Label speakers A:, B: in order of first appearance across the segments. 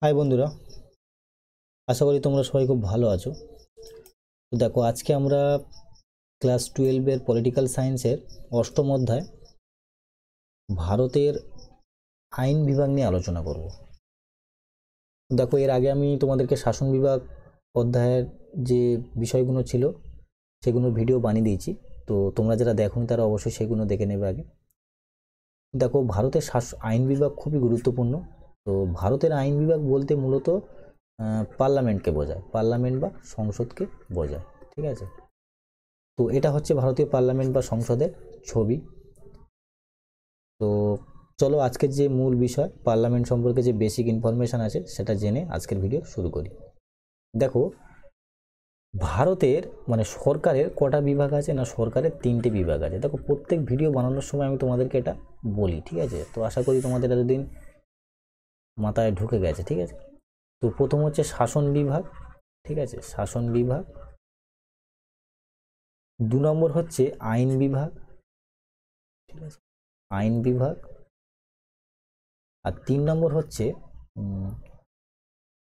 A: High বন্ধুরা, আশা করি তোমরা সবাই খুব ভালো আছো। তো দেখো, আজকে আমরা ক্লাস 12-এর পলিটিক্যাল সায়েন্সের অষ্টম অধ্যায় ভারতের আইন বিভাগ নিয়ে আলোচনা করব। দেখো, এর আগে আমি তোমাদেরকে শাসন বিভাগ অধ্যায়ের যে বিষয়গুলো ছিল সেগুলোর ভিডিও বানিয়ে দিয়েছি। তো তোমরা যারা দেখোনি তারা অবশ্যই সেগুলো দেখে নেবে আগে। দেখো, ভারতের আইন বিভাগ খুবই গুরুত্বপূর্ণ। তো ভারতের আইন বিভাগ বলতে মূলত পার্লামেন্টকে বোঝায়, পার্লামেন্ট বা সংসদকে বোঝায়। ঠিক আছে, তো এটা হচ্ছে ভারতীয় পার্লামেন্ট বা সংসদের ছবি। তো চলো, আজকের যে মূল বিষয় পার্লামেন্ট সম্পর্কে যে বেসিক ইনফরমেশন আছে সেটা জেনে আজকের ভিডিও শুরু করি। দেখো, ভারতের মানে সরকারের কটা বিভাগ আছে না, সরকারের 3টে বিভাগ আছে। দেখো, প্রত্যেক ভিডিও বানানোর সময় আমি তোমাদেরকে এটা বলি, ঠিক আছে? তো আশা করি তোমাদের এতদিন মাথায় ঢুকে গেছে। ঠিক আছে, তো প্রথম হচ্ছে শাসন বিভাগ। ঠিক আছে, শাসন বিভাগ। 2 নম্বর হচ্ছে আইন বিভাগ। ঠিক আছে, আইন বিভাগ। আর 3 নম্বর হচ্ছে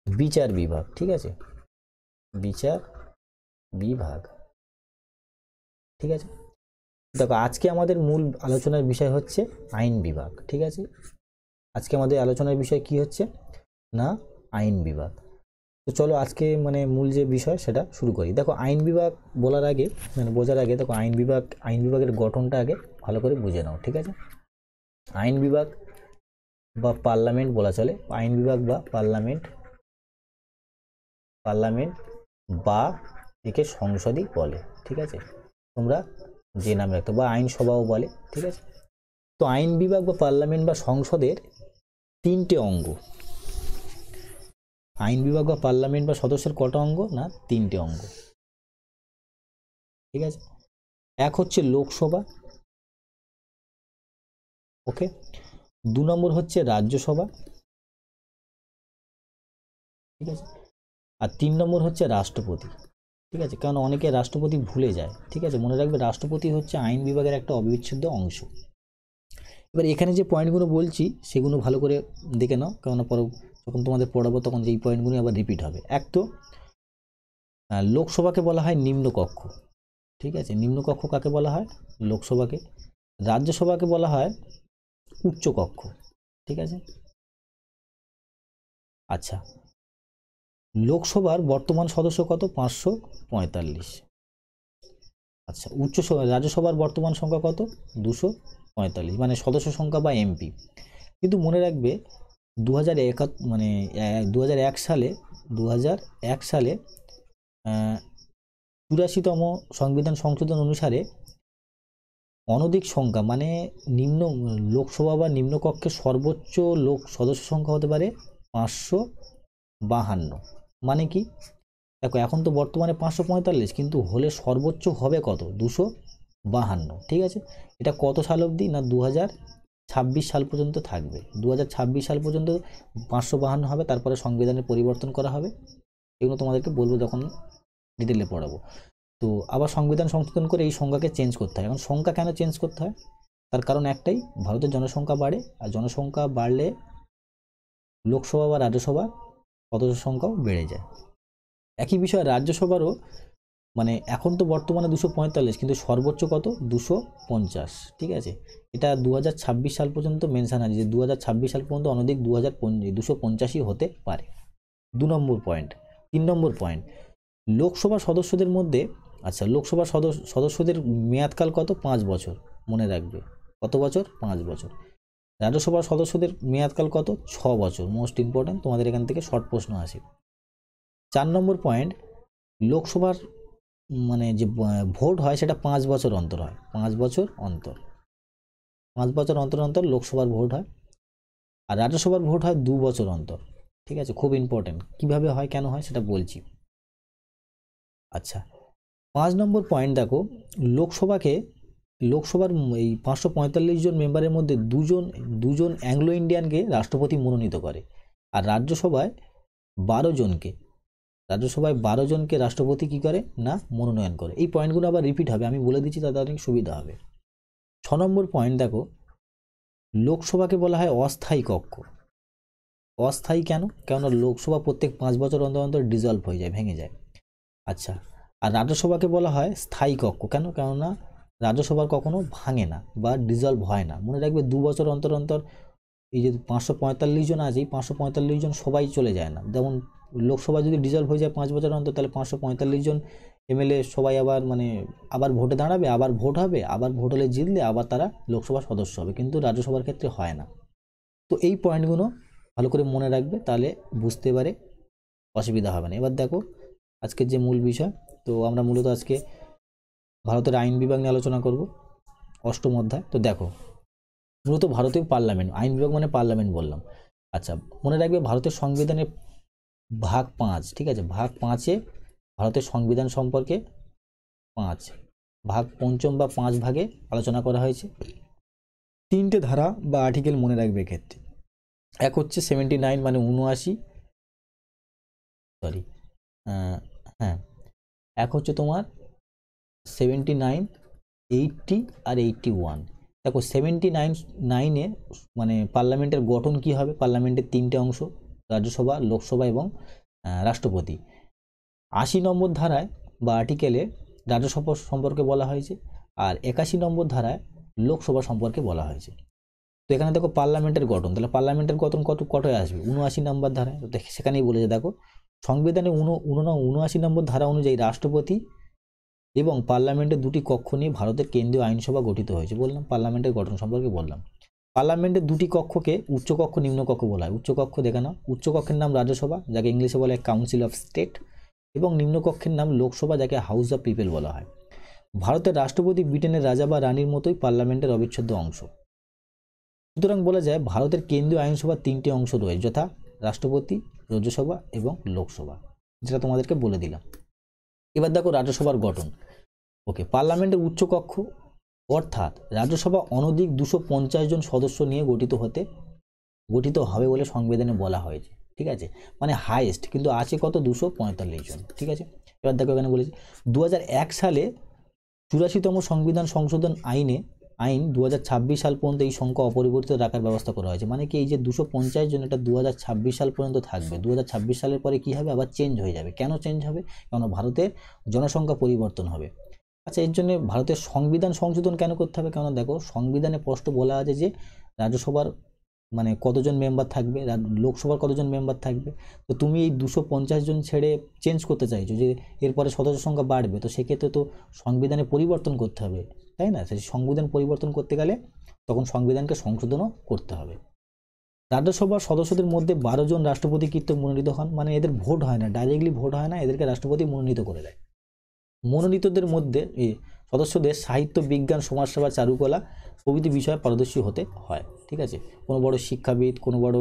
A: বিচার বিভাগ। ঠিক আছে, বিচার বিভাগ। ঠিক আছে, দেখো আজকে আমাদের মূল আলোচনার বিষয় হচ্ছে আইন বিভাগ। ঠিক আছে, আজকে আমাদের আলোচনার বিষয় কি হচ্ছে না, আইন বিভাগ। তো চলো আজকে মানে মূল যে বিষয় সেটা শুরু করি। দেখো, আইন বিভাগ বলার আগে মানে বোঝার আগে দেখো, আইন বিভাগের গঠনটা আগে ভালো করে বুঝে নাও। ঠিক আছে, আইন বিভাগ বা পার্লামেন্ট বলা চলে, আইন বিভাগ বা পার্লামেন্ট, পার্লামেন্ট বা একে সংসদই বলে। ঠিক আছে, তোমরা যে নাম রাখতো, বা আইনসভাও বলে। ঠিক আছে, তো আইন বিভাগ বা পার্লামেন্ট বা সংসদের 3টে অঙ্গ। আইন বিভাগ বা পার্লামেন্ট বা সদস্যের কটা অঙ্গ না, 3টে অঙ্গ। ঠিক আছে, এক হচ্ছে লোকসভা, ওকে। 2 নম্বর হচ্ছে রাজ্যসভা। ঠিক আছে, আর 3 নম্বর হচ্ছে রাষ্ট্রপতি। ঠিক আছে, কারণ অনেকে রাষ্ট্রপতি ভুলে যায়। ঠিক আছে, মনে রাখবে রাষ্ট্রপতি হচ্ছে আইন বিভাগের একটা অবিচ্ছেদ্য অংশ। এবার এখানে যে পয়েন্টগুলো বলছি সেগুলো ভালো করে দেখে নাও, কারণ পরে যখন তোমাদের পড়াবো তখন যেই পয়েন্টগুলো আবার রিপিট হবে। এক তো লোকসভাকে বলা হয় নিম্নকক্ষ। ঠিক আছে, নিম্নকক্ষ কাকে বলা হয়, লোকসভাকে। রাজ্যসভাকে বলা হয় উচ্চকক্ষ। ঠিক আছে, আচ্ছা, লোকসভার বর্তমান সদস্য কত, 545। আচ্ছা, রাজ্যসভার বর্তমান সংখ্যা কত, 245, মানে সদস্য সংখ্যা বা এমপি। কিন্তু মনে রাখবে 2001 মানে 2001 সালে 2001 সালে 84তম সংবিধান সংশোধন অনুসারে অনধিক সংখ্যা মানে নিম্ন লোকসভা বা নিম্নকক্ষের সর্বোচ্চ সদস্য সংখ্যা হতে পারে 552। মানে কি, দেখো এখন তো বর্তমানে 545, কিন্তু হলে সর্বোচ্চ হবে কত, 252। ঠিক আছে, এটা কত সাল অবধি না, 2026 সাল পর্যন্ত থাকবে। 2026 সাল পর্যন্ত 552 হবে, তারপরে সংবিধানের পরিবর্তন করা হবে। এগুলো তোমাদেরকে বলবো যখন ডিটেলে পড়াবো। তো আবার সংবিধান সংশোধন করে এই সংখ্যাকে চেঞ্জ করতে হয়। এখন সংখ্যা কেন চেঞ্জ করতে হয়, তার কারণ একটাই, ভারতের জনসংখ্যা বাড়ে, আর জনসংখ্যা বাড়লে লোকসভা বা রাজ্যসভা সদস্য সংখ্যাও বেড়ে যায়। একই বিষয় রাজ্যসভারও, মানে এখন তো বর্তমানে 245, কিন্তু সর্বোচ্চ কত, 250। ঠিক আছে, এটা 2026 সাল পর্যন্ত মেনশন আছে যে 2026 সাল পর্যন্ত অনধিক 250ই হতে পারে। 2 নম্বর পয়েন্ট। 3 নম্বর পয়েন্ট, লোকসভা সদস্যদের মধ্যে, আচ্ছা, লোকসভা সদস্যদের মেয়াদকাল কত, 5 বছর। মনে রাখবে কত বছর, 5 বছর। রাজ্যসভার সদস্যদের মেয়াদকাল কত, 6 বছর। মোস্ট ইম্পর্টেন্ট, তোমাদের এখান থেকে শর্ট প্রশ্ন আসে। 4 নম্বর পয়েন্ট, লোকসভার মানে যে ভোট হয় সেটা 5 বছর অন্তর হয়, 5 বছর অন্তর, 5 বছর অন্তর অন্তর লোকসভার ভোট হয়। আর রাজ্যসভার ভোট হয় 2 বছর অন্তর। ঠিক আছে, খুব ইম্পর্টেন্ট, কিভাবে হয় কেন হয় সেটা বলছি। আচ্ছা, 5 নম্বর পয়েন্ট দেখো, লোকসভাকে লোকসভার এই 545 জন মেম্বারের মধ্যে দুজন অ্যাংলো ইন্ডিয়ানকে রাষ্ট্রপতি মনোনীত করে। আর রাজ্যসভায় 12 জনকে রাষ্ট্রপতি কি করে না, মনোনয়ন করে। এই পয়েন্টগুলো আবার রিপিট হবে, আমি বলে দিচ্ছি, তাতে অনেক সুবিধা হবে। 6 নম্বর পয়েন্ট দেখো, লোকসভাকে বলা হয় অস্থায়ী কক্ষ। অস্থায়ী কেন? কেননা লোকসভা প্রত্যেক 5 বছর অন্তর অন্তর ডিজলভ হয়ে যায়, ভেঙে যায়। আচ্ছা, আর রাজ্যসভাকে বলা হয় স্থায়ী কক্ষ। কেন? কেননা রাজ্যসভার কখনো ভাঙে না বা ডিজলভ হয় না। মনে রাখবে 2 বছর অন্তর অন্তর এই যে 545 জন আছে, এই 545 জন সবাই চলে যায় না। যেমন লোকসভা যদি ডিজলভ হয়ে যায় 5 বছর অন্তর, তাহলে 545 জন এমএলএ সবাই আবার আবার ভোটে দাঁড়াবে, আবার ভোট হবে, আবার ভোট হলে জিতলে আবার তারা লোকসভার সদস্য হবে, কিন্তু রাজ্যসভার ক্ষেত্রে হয় না। তো এই পয়েন্টগুলো ভালো করে মনে রাখবে, তাহলে বুঝতে পারে অসুবিধা হবে না। এবার দেখো আজকের যে মূল বিষয়, তো আমরা মূলত আজকে ভারতের আইন বিভাগ নিয়ে আলোচনা করব, 8ম অধ্যায়। তো দেখো মূলত ভারতীয় পার্লামেন্ট, আইন বিভাগ মানে পার্লামেন্ট বললাম। আচ্ছা, মনে রাখবে ভারতের সংবিধানের ভাগ 5, ঠিক আছে, ভাগ 5-এ ভারতের সংবিধান সম্পর্কে 5 ভাগ, পঞ্চম বা 5 ভাগে আলোচনা করা হয়েছে। 3টে ধারা বা আর্টিকেল মনে রাখবে এক্ষেত্রে। এক হচ্ছে 79 মানে 79, সরি হ্যাঁ, এক হচ্ছে তোমার 79, 80 আর 81। দেখো 79-9-এ মানে পার্লামেন্টের গঠন কি হবে? পার্লামেন্টের 3টে অংশ, রাজ্যসভা, লোকসভা এবং রাষ্ট্রপতি। 80 নম্বর ধারায় বা আর্টিকেলে রাজ্যসভা সম্পর্কে বলা হয়েছে, আর 81 নম্বর ধারায় লোকসভা সম্পর্কে বলা হয়েছে। তো এখানে দেখো পার্লামেন্টের গঠন, তাহলে পার্লামেন্টের গঠন কতয় আসবে? 79 নম্বর ধারায়। তো সেখানেই বলেছে, দেখো সংবিধানে 79 নম্বর ধারা অনুযায়ী রাষ্ট্রপতি এবং পার্লামেন্টের 2টি কক্ষ নিয়ে ভারতের কেন্দ্রীয় আইনসভা গঠিত হয়েছে। বললাম পার্লামেন্টের গঠন সম্পর্কে বললাম। পার্লামেন্টের 2টি কক্ষকে উচ্চকক্ষ নিম্নকক্ষ বলা হয়। উচ্চকক্ষ দেখে নাও, উচ্চকক্ষের নাম রাজ্যসভা, যাকে ইংলিশে বলে কাউন্সিল অফ স্টেট, এবং নিম্নকক্ষের নাম লোকসভা, যাকে হাউস অফ পিপল বলা হয়। ভারতের রাষ্ট্রপতি ব্রিটেনের রাজা বা রানীর মতোই পার্লামেন্টের অবিচ্ছেদ্য অংশ। সুতরাং বলা যায় ভারতের কেন্দ্রীয় আইনসভার 3টে অংশ রয়েছে, যথা রাষ্ট্রপতি, রাজ্যসভা এবং লোকসভা, যেটা তোমাদেরকে বলে দিলাম। এবার দেখো রাজ্যসভার গঠন। ওকে, পার্লামেন্টের উচ্চকক্ষ অর্থাৎ রাজ্যসভা অনধিক 250 জন সদস্য নিয়ে গঠিত হবে বলে সংবিধানে বলা হয়েছে, ঠিক আছে, মানে হাইয়েস্ট, কিন্তু আছে কত? 245 জন, ঠিক আছে। এবার দেখো এখানে বলেছি 2001 সালে 84তম সংবিধান সংশোধন আইন 2026 সাল পর্যন্ত এই সংখ্যা অপরিবর্তিত রাখার ব্যবস্থা করা হয়েছে। মানে কি, এই যে 250 জন, এটা 2026 সাল পর্যন্ত থাকবে। 2026 সালের পরে কি হবে? আবার চেঞ্জ হয়ে যাবে। কেন চেঞ্জ হবে? কারণ ভারতের জনসংখ্যা পরিবর্তন হবে। আচ্ছা, এর জন্য ভারতের সংবিধান সংশোধন কেন করতে হবে? কারণ দেখো সংবিধানে স্পষ্ট বলা আছে যে রাজ্যসভার কতজন মেম্বার থাকবে, লোকসভার কতজন মেম্বার থাকবে। তো তুমি এই 250 জন ছেড়ে চেঞ্জ করতে চাইছো যে এরপরে সদস্য সংখ্যা বাড়বে, তো সেক্ষেত্রে তো সংবিধানে পরিবর্তন করতে হবে, তাই না? সেই সংবিধান পরিবর্তন করতে গেলে তখন সংবিধানকে সংশোধনও করতে হবে। রাজ্যসভার সদস্যদের মধ্যে 12 জন রাষ্ট্রপতি কর্তৃক মনোনীত হন, মানে এদের ভোট হয় না, ডাইরেক্টলি ভোট হয় না, এদেরকে রাষ্ট্রপতি মনোনীত করে দেয়। মনোনীতদের মধ্যে সদস্যদের সাহিত্য, বিজ্ঞান, সমাজসেবা, চারুকলা প্রভৃতি বিষয়ে পারদর্শী হতে হয়, ঠিক আছে। কোনো বড় শিক্ষাবিদ, কোনো বড়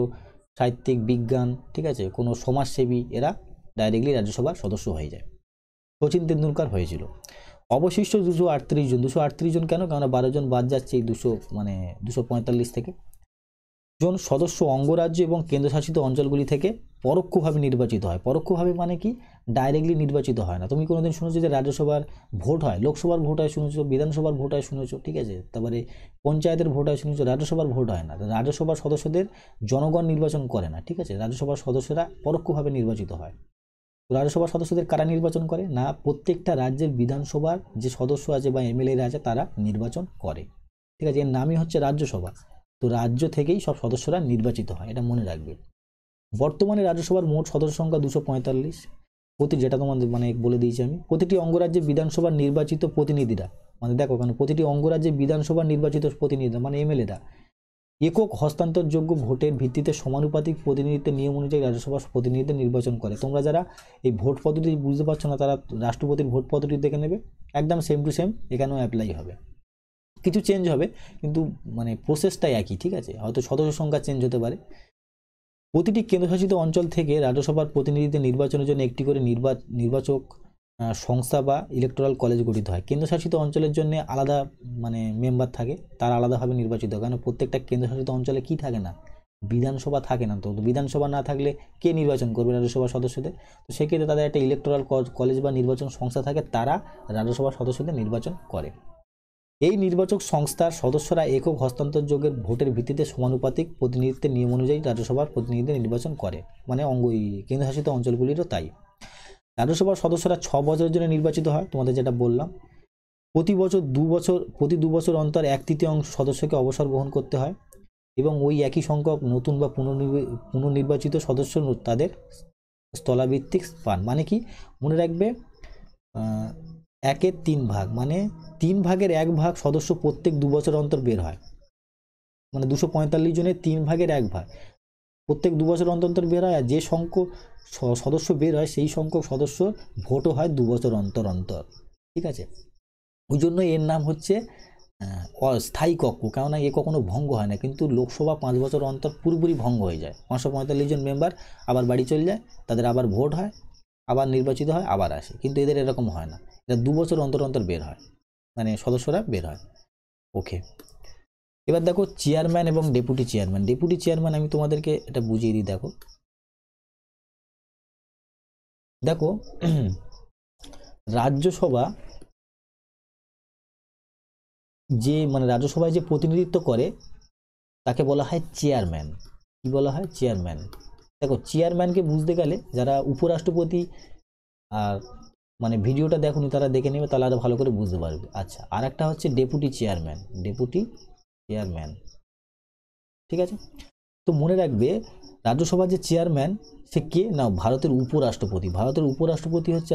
A: সাহিত্যিক, বিজ্ঞান, ঠিক আছে, কোনো সমাজসেবী, এরা ডাইরেক্টলি রাজ্যসভার সদস্য হয়ে যায়। সচিন তেন্ডুলকার হয়েছিল। অবশিষ্ট 238 জন কেন? কারণ 12 জন বাদ যাচ্ছে এই 245 থেকে। জন সদস্য অঙ্গরাজ্য এবং কেন্দ্রশাসিত অঞ্চলগুলি থেকে পরোক্ষভাবে নির্বাচিত হয়। পরোক্ষভাবে মানে কি? ডাইরেক্টলি নির্বাচিত হয় না। তুমি কোনোদিন শুনেছো যে রাজ্যসভার ভোট হয়? লোকসভার ভোট হয় শুনেছো, বিধানসভার ভোট হয় শুনেছো, ঠিক আছে, তারপরে পঞ্চায়েতের ভোট হয় শুনেছো, রাজ্যসভার ভোট হয় না। রাজ্যসভার সদস্যদের জনগণ নির্বাচন করে না, ঠিক আছে, রাজ্যসভার সদস্যরা পরোক্ষভাবে নির্বাচিত হয়। রাজ্যসভার সদস্যদের কারা নির্বাচন করে? না, প্রত্যেকটা রাজ্যের বিধানসভার যে সদস্য আছে বা এমএলএরা আছে তারা নির্বাচন করে, ঠিক আছে। এর নামই হচ্ছে রাজ্যসভা। তো রাজ্য থেকেই সব সদস্যরা নির্বাচিত হয়, এটা মনে রাখবে। বর্তমানে রাজ্যসভার মোট সদস্য সংখ্যা 245। যেটা তোমাদের বলে দিয়েছি আমি, প্রতিটি অঙ্গরাজ্যে বিধানসভার নির্বাচিত প্রতিনিধিরা, দেখো কেন, প্রতিটি অঙ্গরাজ্যে বিধানসভার নির্বাচিত প্রতিনিধিরা এমএলএরা একক হস্তান্তরযোগ্য ভোটের ভিত্তিতে সমানুপাতিক প্রতিনিধিত্বের নিয়ম অনুযায়ী রাজ্যসভার প্রতিনিধিদের নির্বাচন করে। তোমরা যারা এই ভোট পদ্ধতি বুঝতে পারছো না, তারা রাষ্ট্রপতির ভোট পদ্ধতি দেখে নেবে, একদম সেম টু সেম এখানেও অ্যাপ্লাই হবে। কিছু চেঞ্জ হবে, কিন্তু প্রসেসটাই একই, ঠিক আছে, হয়তো সদস্য সংখ্যা চেঞ্জ হতে পারে। প্রতিটি কেন্দ্রশাসিত অঞ্চল থেকে রাজ্যসভার প্রতিনিধিদের নির্বাচনের জন্য একটি করে নির্বাচক সংস্থা বা ইলেকটোরাল কলেজ গঠিত হয়। কেন্দ্রশাসিত অঞ্চলের জন্য আলাদা মেম্বার থাকে, তারা আলাদাভাবে নির্বাচিত হয়। কারণ প্রত্যেকটা কেন্দ্রশাসিত অঞ্চলে কি থাকে না? বিধানসভা থাকে না। তো বিধানসভা না থাকলে কে নির্বাচন করবে রাজ্যসভার সদস্যদের? তো সেক্ষেত্রে তাদের একটা ইলেকটোরাল কলেজ বা নির্বাচন সংস্থা থাকে, তারা রাজ্যসভার সদস্যদের নির্বাচন করে। এই নির্বাচক সংস্থার সদস্যরা একক হস্তান্তরযোগ্যের ভোটের ভিত্তিতে সমানুপাতিক প্রতিনিধিত্বের নিয়ম অনুযায়ী রাজ্যসভার প্রতিনিধিদের নির্বাচন করে, মানে কেন্দ্রশাসিত অঞ্চলগুলিরও তাই। রাজ্যসভার সদস্যরা 6 বছরের জন্য নির্বাচিত হয়, তোমাদের যেটা বললাম। প্রতি 2 বছর অন্তর 1/3 সদস্যকে অবসর গ্রহণ করতে হয় এবং ওই একই সংখ্যক নতুন বা পুনর্নির্বাচিত সদস্য তাদের স্থলাভিত্তিক পান। মানে কি, মনে রাখবে 1/3 ভাগ, মানে 3 ভাগের 1 ভাগ সদস্য প্রত্যেক 2 বছর অন্তর বের হয়, মানে 245 জনের 3 ভাগের 1 ভাগ প্রত্যেক 2 বছর অন্তর বের হয়। আর যে সংখ্যক সদস্য বের হয় সেই সংখ্যক সদস্য ভোটও হয় 2 বছর অন্তর অন্তর, ঠিক আছে। ওই জন্য এর নাম হচ্ছে অস্থায়ী কক্ষ, কেননা এ কখনো ভঙ্গ হয় না। কিন্তু লোকসভা 5 বছর অন্তর পুরোপুরি ভঙ্গ হয়ে যায়, 545 জন মেম্বার আবার বাড়ি চলে যায়, তাদের আবার ভোট হয়, আবার নির্বাচিত হয়, আবার আসে। কিন্তু এদের এরকম হয় না, এটা 2 বছর অন্তর অন্তর বের হয়, মানে সদস্যরা বের হয়। ওকে, এবার দেখো চেয়ারম্যান এবং ডেপুটি চেয়ারম্যান। ডেপুটি চেয়ারম্যান আমি তোমাদেরকে এটা বুঝিয়ে দিই। দেখো দেখো রাজ্যসভা রাজ্যসভায় যে প্রতিনিধিত্ব করে তাকে বলা হয় চেয়ারম্যান। কি বলা হয়? চেয়ারম্যান। দেখো চেয়ারম্যানকে বুঝতে গেলে যারা উপরাষ্ট্রপতি আর ভিডিওটা দেখুনি তারা দেখে নেবে, তাহলে আরো ভালো করে বুঝতে পারবে। আচ্ছা, আর একটা হচ্ছে ডেপুটি চেয়ারম্যান। ডেপুটি চেয়ারম্যান, ঠিক আছে। তো মনে রাখবে রাজ্যসভার যে চেয়ারম্যান সে কে না, ভারতের উপরাষ্ট্রপতি। ভারতের উপরাষ্ট্রপতি হচ্ছে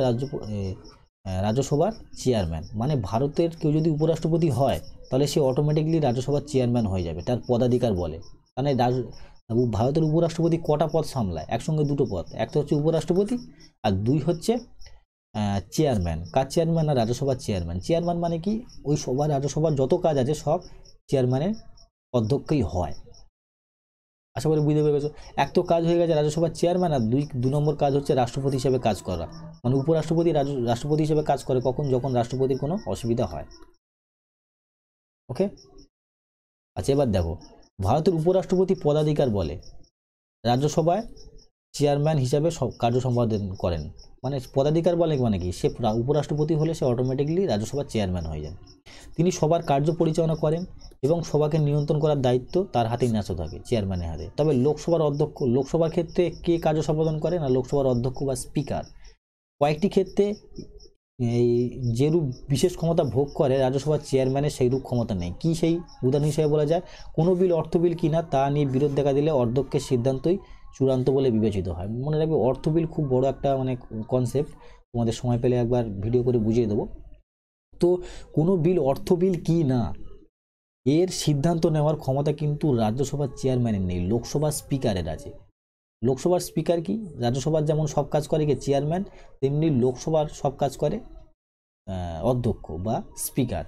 A: রাজ্যসভার চেয়ারম্যান। মানে ভারতের কেউ যদি উপরাষ্ট্রপতি হয় তাহলে সে অটোমেটিকলি রাজ্যসভার চেয়ারম্যান হয়ে যাবে, তার পদাধিকার বলে। মানে ভারতের উপরাষ্ট্রপতি কটা পদ সামলায়? একসঙ্গে দুটো পদ, একটা হচ্ছে উপরাষ্ট্রপতি আর 2 হচ্ছে চেয়ারম্যান। কার চেয়ারম্যান? না, রাজ্যসভার চেয়ারম্যান। চেয়ারম্যান মানে কি, ওই সভা রাজ্যসভার যত কাজ আছে সব চেয়ারম্যানের অধ্যক্ষই হয়। আশা করি বুঝতে পেরেছো। এক তো কাজ হয়ে গেছে রাজ্যসভার চেয়ারম্যান, আর 2 নম্বর কাজ হচ্ছে রাষ্ট্রপতি হিসেবে কাজ করা। মানে উপরাষ্ট্রপতি রাষ্ট্রপতি হিসেবে কাজ করে কখন? যখন রাষ্ট্রপতির কোনো অসুবিধা হয়। ওকে, আচ্ছা এবার দেখো ভারতের উপরাষ্ট্রপতি পদাধিকার বলে রাজ্যসভায় চেয়ারম্যান হিসাবে সব কার্য সম্পাদন করেন। মানে পদাধিকার বলে মানে কি, সে উপরাষ্ট্রপতি হলে সে অটোমেটিকলি রাজ্যসভার চেয়ারম্যান হয়ে যান। তিনি সবার কার্য পরিচালনা করেন এবং সভাকে নিয়ন্ত্রণ করার দায়িত্ব তার হাতেই ন্যস্ত থাকে, চেয়ারম্যানের হাতে। তবে লোকসভার অধ্যক্ষ, লোকসভার ক্ষেত্রে কে কার্য সম্পাদন করে? না, লোকসভার অধ্যক্ষ বা স্পিকার। কয়েকটি ক্ষেত্রে এই যেরূপ বিশেষ ক্ষমতা ভোগ করে রাজ্যসভার চেয়ারম্যানের সেইরূপ ক্ষমতা নেই। কি সেই? উদাহরণ হিসেবে বলা যায়, কোনো বিল অর্থ বিল কিনা তা নিয়ে বিরোধ দেখা দিলে অধ্যক্ষের সিদ্ধান্তই চূড়ান্ত বলে বিবেচিত হয়। মনে রাখবে অর্থ বিল খুব বড় একটা কনসেপ্ট, তোমাদের সময় পেলে একবার ভিডিও করে বুঝিয়ে দেবো। তো কোনো বিল অর্থ বিল কি না এর সিদ্ধান্ত নেওয়ার ক্ষমতা কিন্তু রাজ্যসভার চেয়ারম্যানের নেই, লোকসভার স্পিকারের আছে। লোকসভার স্পিকার কি, রাজ্যসভার যেমন সব কাজ করে কি চেয়ারম্যান, তেমনি লোকসভার সব কাজ করে অধ্যক্ষ বা স্পিকার।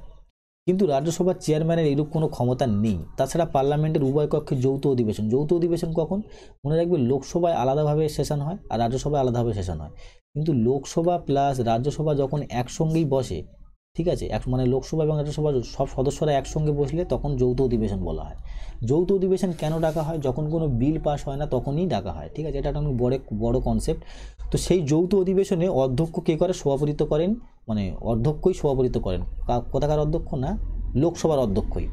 A: কিন্তু রাজ্যসভার চেয়ারম্যানের এরূপ কোনো ক্ষমতা নেই। তাছাড়া পার্লামেন্টের উভয় কক্ষে যৌথ অধিবেশন। যৌথ অধিবেশন কখন? মনে রাখবে লোকসভায় আলাদাভাবে সেশন হয় আর রাজ্যসভায় আলাদাভাবে সেশন হয়। কিন্তু লোকসভা প্লাস রাজ্যসভা যখন একসঙ্গেই বসে, ঠিক আছে, লোকসভা এবং রাজ্যসভার সব সদস্যরা একসঙ্গে বসলে তখন যৌথ অধিবেশন বলা হয়। যৌথ অধিবেশন কেন ডাকা হয়? যখন কোনো বিল পাস হয় না তখনই ডাকা হয়, ঠিক আছে। এটা একটা অনেক বড় কনসেপ্ট। তো সেই যৌথ অধিবেশনে অধ্যক্ষ কে করে? সভাপতিত্ব করেন, অধ্যক্ষই সভাপতিত্ব করেন। কোথাকার অধ্যক্ষ? না, লোকসভার অধ্যক্ষই।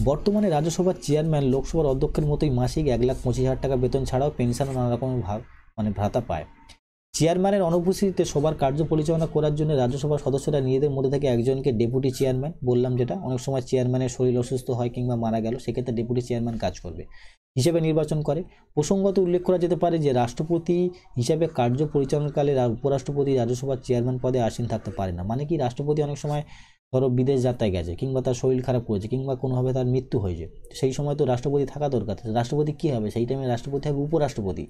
A: বর্তমানে রাজ্যসভার চেয়ারম্যান লোকসভার অধ্যক্ষের মতোই মাসিক 1,25,000 টাকা বেতন ছাড়াও পেনশন ও নানা রকমের ভাতা পায়। চেয়ারম্যানের অনুপস্থিতিতে সবার কার্য পরিচালনা করার জন্য রাজ্যসভার সদস্যরা নিজেদের মধ্যে থেকে একজনকে ডেপুটি চেয়ারম্যান, বললাম যেটা, অনেক সময় চেয়ারম্যানের শরীর অসুস্থ হয় কিংবা মারা গেল, সেক্ষেত্রে ডেপুটি চেয়ারম্যান কাজ করবে, হিসেবে নির্বাচন করে। প্রসঙ্গত উল্লেখ করা যেতে পারে যে রাষ্ট্রপতি হিসাবে কার্য পরিচালনাকালে উপরাষ্ট্রপতি রাজ্যসভার চেয়ারম্যান পদে আসীন থাকতে পারে না। মানে কি, রাষ্ট্রপতি অনেক সময় ধরো বিদেশ যাত্রায় গেছে কিংবা তার শরীর খারাপ করেছে কিংবা কোনোভাবে তার মৃত্যু হয়েছে, সেই সময় তো রাষ্ট্রপতি থাকা দরকার। রাষ্ট্রপতি কি হবে সেই টাইমে? রাষ্ট্রপতি হবে উপরাষ্ট্রপতি।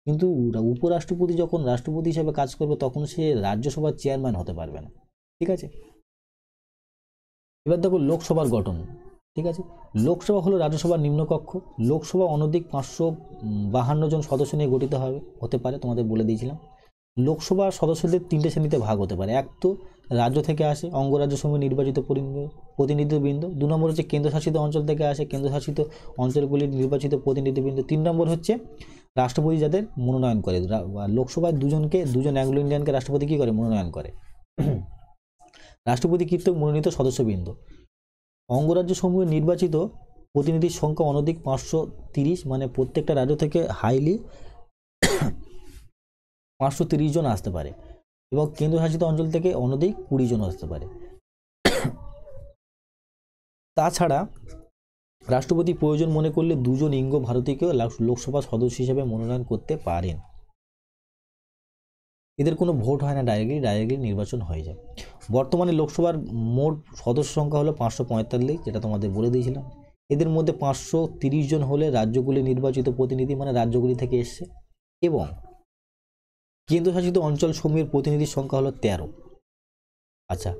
A: কিন্তু উপরাষ্ট্রপতি যখন রাষ্ট্রপতি হিসেবে কাজ করবে তখন সে রাজ্যসভার চেয়ারম্যান হতে পারবে না, ঠিক আছে। এবার দেখো লোকসভার গঠন, ঠিক আছে। লোকসভা হলো রাজ্যসভার নিম্নকক্ষ। লোকসভা অনধিক 552 জন সদস্য নিয়ে গঠিত হতে পারে, তোমাদের বলে দিয়েছিলাম। লোকসভার সদস্যদের 3টে শ্রেণীতে ভাগ হতে পারে। এক তো রাজ্য থেকে আসে, অঙ্গরাজ্য সমূহে নির্বাচিত প্রতিনিধিবৃন্দ। 2 নম্বর হচ্ছে কেন্দ্রশাসিত অঞ্চল থেকে আসে, কেন্দ্রশাসিত অঞ্চলগুলির নির্বাচিত প্রতিনিধিবৃন্দ। 3 নম্বর হচ্ছে রাষ্ট্রপতি যাদের মনোনয়ন করে। লোকসভায় দুজন অ্যাংলো ইন্ডিয়ানকে রাষ্ট্রপতি কি করে? মনোনয়ন করে। রাষ্ট্রপতি কর্তৃক মনোনীত সদস্যবৃন্দ। অঙ্গরাজ্য সমূহে নির্বাচিত প্রতিনিধির সংখ্যা অনধিক 530, মানে প্রত্যেকটা রাজ্য থেকে হাইলি 530 জন আসতে পারে, এবং কেন্দ্রশাসিত অঞ্চল থেকে অনধিক 20 জন আসতে পারে। তাছাড়া রাষ্ট্রপতি প্রয়োজন মনে করলে 2 জন ইঙ্গ ভারতীয়কেও লোকসভা সদস্য হিসেবে মনোনয়ন করতে পারেন। এদের কোনো ভোট হয় না, ডাইরেক্টলি নির্বাচন হয়ে যায়। বর্তমানে লোকসভার মোট সদস্য সংখ্যা হলো 545, যেটা তোমাদের বলে দিয়েছিলাম। এদের মধ্যে 530 জন হলে রাজ্যগুলি নির্বাচিত প্রতিনিধি, মানে রাজ্যগুলি থেকে এসছে, এবং কেন্দ্রশাসিত অঞ্চল সমূহের প্রতিনিধির সংখ্যা হলো 13। আচ্ছা,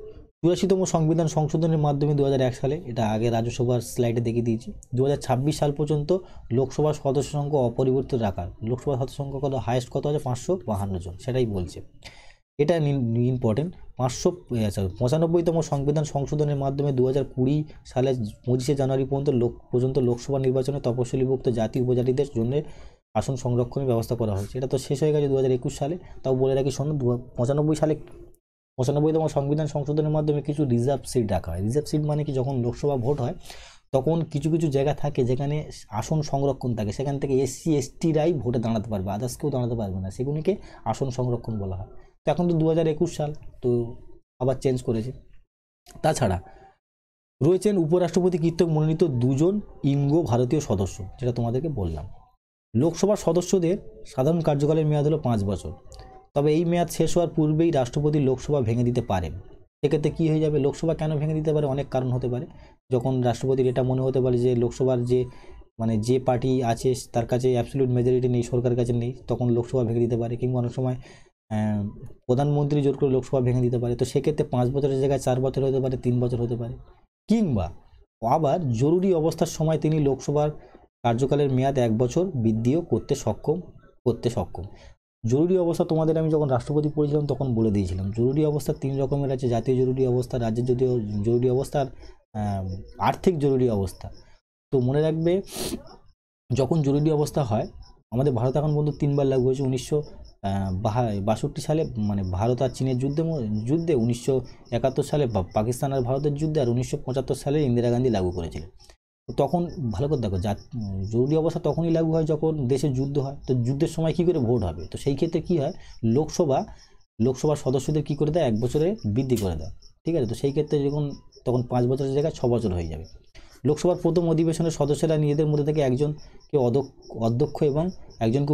A: 84তম সংবিধান সংশোধনের মাধ্যমে 2001 সালে, এটা আগে রাজ্যসভার স্লাইডে দেখিয়ে দিয়েছি, 2026 সাল পর্যন্ত লোকসভার সদস্য সংখ্যা অপরিবর্তিত রাখার, লোকসভার সদস্য সংখ্যা কত, হাইয়েস্ট কত আছে, 552 জন, সেটাই বলছে। এটা ইম্পর্টেন্ট। 95তম সংবিধান সংশোধনের মাধ্যমে 2020 সালে 25শে জানুয়ারি পর্যন্ত লোকসভা নির্বাচনে তপশিলিভুক্ত জাতি উপজাতিদের জন্য আসন সংরক্ষণের ব্যবস্থা করা হয়েছে। এটা তো শেষ হয়ে গেছে 2021 সালে। তাও বলে রাখি, শোনো, 95 সালে 95তম সংবিধান সংশোধনের মাধ্যমে কিছু রিজার্ভ সিট রাখা হয়। রিজার্ভ সিট মানে কি, যখন লোকসভা ভোট হয় তখন কিছু কিছু জায়গা থাকে যেখানে আসন সংরক্ষণ থাকে, সেখান থেকে SC STরাই ভোটে দাঁড়াতে পারবে, আদার্স কেউ দাঁড়াতে পারবে না, সেগুলিকে আসন সংরক্ষণ বলা হয়। তো এখন তো 2021 সাল, তো আবার চেঞ্জ করেছে। তাছাড়া রয়েছেন উপরাষ্ট্রপতি কর্তৃক মনোনীত 2 জন ইঙ্গ ভারতীয় সদস্য, যেটা তোমাদেরকে বললাম। লোকসভার সদস্যদের সাধারণ কার্যকালের মেয়াদ হলো 5 বছর। তবে এই মেয়াদ শেষ হওয়ার পূর্বেই রাষ্ট্রপতি লোকসভা ভেঙে দিতে পারেন। সেক্ষেত্রে কী হয়ে যাবে, লোকসভা কেন ভেঙে দিতে পারে, অনেক কারণ হতে পারে। যখন রাষ্ট্রপতির এটা মনে হতে পারে যে লোকসভার যে পার্টি আছে তার কাছে অ্যাবসলিউট মেজরিটি নেই, সরকারের কাছে নেই, তখন লোকসভা ভেঙে দিতে পারে। কিংবা অনেক সময় প্রধানমন্ত্রী জোর করে লোকসভা ভেঙে দিতে পারে। তো সেক্ষেত্রে 5 বছরের জায়গায় 4 বছর হতে পারে, 3 বছর হতে পারে। কিংবা আবার জরুরি অবস্থার সময় তিনি লোকসভার কার্যকালের মেয়াদ 1 বছর বৃদ্ধিও করতে সক্ষম। জরুরি অবস্থা তোমাদের আমি যখন রাষ্ট্রপতি পড়েছিলাম তখন বলে দিয়েছিলাম, জরুরি অবস্থা 3 রকমের আছে: জাতীয় জরুরি অবস্থা, রাজ্যের জরুরি অবস্থা, আর আর্থিক জরুরি অবস্থা। তো মনে রাখবে, যখন জরুরি অবস্থা হয়, আমাদের ভারত এখন পর্যন্ত 3বার লাগু হয়েছে। 1962 সালে, মানে ভারত আর চীনের যুদ্ধে, 1971 সালে পাকিস্তান আর ভারতের যুদ্ধে, আর 1975 সালে ইন্দিরা গান্ধী লাগু করেছিলেন। তখন ভালো করে দেখো, জরুরি অবস্থা তখনই লাগু হয় যখন দেশে যুদ্ধ হয়। তো যুদ্ধের সময় কী করে ভোট হবে, তো সেই ক্ষেত্রে কী হয়, লোকসভার সদস্যদের কী করে দেয়, 1 বছরে বৃদ্ধি করে দেয়। ঠিক আছে, তো সেই ক্ষেত্রে তখন 5 বছরের জায়গায় 6 বছর হয়ে যাবে। লোকসভার প্রথম অধিবেশনের সদস্যরা নিজেদের মধ্যে থেকে একজনকে অধ্যক্ষ এবং একজনকে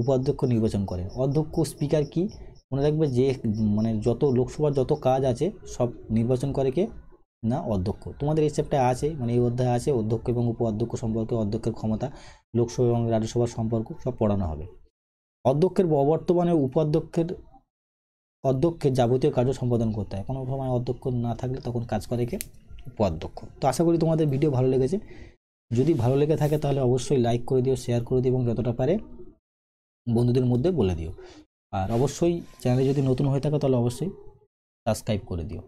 A: উপাধ্যক্ষ নির্বাচন করেন। অধ্যক্ষ স্পিকার কি মনে রাখবে, যে মানে লোকসভার যত কাজ আছে সব নির্বাচন করে কে না, অধ্যক্ষ। তোমাদের এই চ্যাপ্টারে আছে, মানে এই অধ্যায়ে আছে অধ্যক্ষ এবং উপাধ্যক্ষ সম্পর্কে, অধ্যক্ষের ক্ষমতা, লোকসভা এবং রাজ্যসভার সম্পর্ক সব পড়ানো হবে। অধ্যক্ষের অবর্তমানে অধ্যক্ষের যাবতীয় কার্য সম্পাদন করতে হয়। কোনো সময় অধ্যক্ষ না থাকলে তখন কাজ করে কে, উপাধ্যক্ষ। তো আশা করি তোমাদের ভিডিও ভালো লেগেছে। যদি ভালো লেগে থাকে তাহলে অবশ্যই লাইক করে দিও, শেয়ার করে দিও, এবং যতটা পারে বন্ধুদের মধ্যে বলে দিও। আর অবশ্যই চ্যানেলে যদি নতুন হয়ে থাকে তাহলে অবশ্যই সাবস্ক্রাইব করে দিও।